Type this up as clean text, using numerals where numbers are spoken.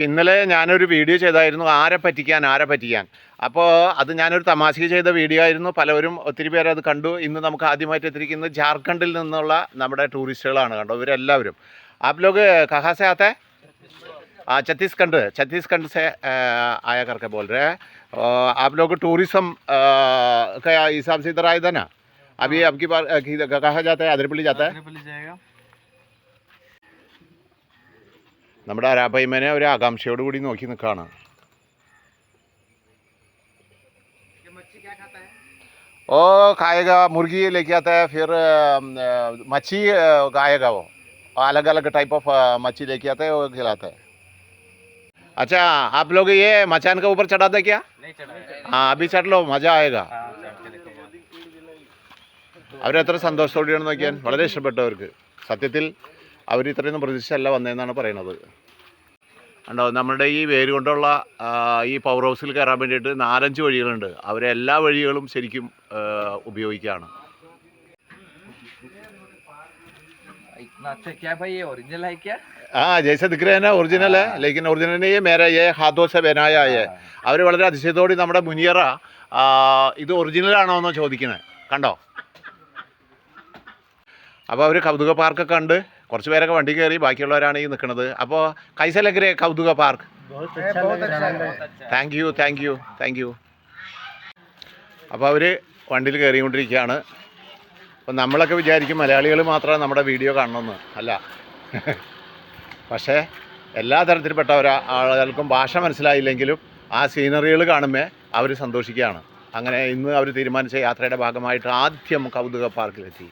ഇന്നലെ ഞാനൊരു വീഡിയോ ചെയ്തായിരുന്നു ആരെ പറ്റിക്കാൻ. അപ്പോൾ അത് ഞാനൊരു തമാശയ്ക്ക് ചെയ്ത വീഡിയോ ആയിരുന്നു. പലവരും ഒത്തിരി പേര് അത് കണ്ടു. ഇന്ന് നമുക്ക് ആദ്യമായിട്ട് എത്തിയിരിക്കുന്നത് ജാർഖണ്ഡിൽ നിന്നുള്ള നമ്മുടെ ടൂറിസ്റ്റുകളാണ്. കണ്ടോ, ഇവരെല്ലാവരും. आप लोग कहाँ से आते हैं? छत्तीसगढ़ से आया करके बोल रहे हैं. आप लोग टूरिज्म के हिसाब से इधर आए थे ना. अभी आपकी बार कहाँ जाता है? आदिरपल्ली जाता है. നമ്മുടെ അരാപ്പയ്മനെ ഒരു ആകാംക്ഷയോടുകൂടി നോക്കി നിൽക്കുകയാണ്. ओ खाएगा, मुर्गी लेके आता है, फिर मच्छी खाएगा. वो अलग अलग टाइप ऑफ मच्छी लेके आता है, वो खिलाता है. अच्छा, आप लोग ये मचान के ऊपर चढ़ाते क्या? नहीं चढ़ाते. हाँ, अभी चढ़ लो, मज़ा आएगा. അവരെത്ര സന്തോഷത്തോടെയാണ് നോക്കിയാൽ. വളരെ ഇഷ്ടപ്പെട്ടവർക്ക്. സത്യത്തിൽ അവർ ഇത്രയൊന്നും പ്രതീക്ഷിച്ചല്ല വന്നതെന്നാണ് പറയുന്നത്. ഉണ്ടോ, നമ്മുടെ ഈ വേര് കൊണ്ടുള്ള ഈ പവർ ഹൗസിൽ കയറാൻ വേണ്ടിയിട്ട് 4-5 വഴികളുണ്ട്. അവരെല്ലാ വഴികളും ശരിക്കും ഉപയോഗിക്കുകയാണ്. हाँ, जैसे दिख रहे हैं ना, ओरिजिनल है, लेकिन ओरिजिनल नहीं है, मेरा ये हाथों से बनाया है. അവർ വളരെ അതിശയത്തോടെ നമ്മുടെ മുനിയറ ഇത് ഒറിജിനലാണോ എന്ന് ചോദിക്കുന്നത്. കണ്ടോ. അപ്പോൾ അവർ കൗതുക പാർക്കൊക്കെ ഉണ്ട്. കുറച്ച് പേരൊക്കെ വണ്ടി കയറി, ബാക്കിയുള്ളവരാണ് ഈ നിൽക്കുന്നത്. അപ്പോൾ കൈസലഗ്രെ കൗതുക പാർക്ക്. Thank you. അപ്പോൾ അവർ വണ്ടിയിൽ കയറിക്കൊണ്ടിരിക്കുകയാണ്. അപ്പോൾ നമ്മളൊക്കെ വിചാരിക്കും മലയാളികൾ മാത്രമേ നമ്മുടെ വീഡിയോ കാണണമെന്ന്. അല്ല, പക്ഷേ എല്ലാ തരത്തിൽപ്പെട്ട ആളുകൾക്കും ഭാഷ മനസ്സിലായില്ലെങ്കിലും ആ സീനറികൾ കാണുമ്പോൾ അവർ സന്തോഷിക്കുകയാണ്. അങ്ങനെ ഇന്ന് അവർ തീരുമാനിച്ച യാത്രയുടെ ഭാഗമായിട്ട് ആദ്യം കൗതുക പാർക്കിലെത്തി.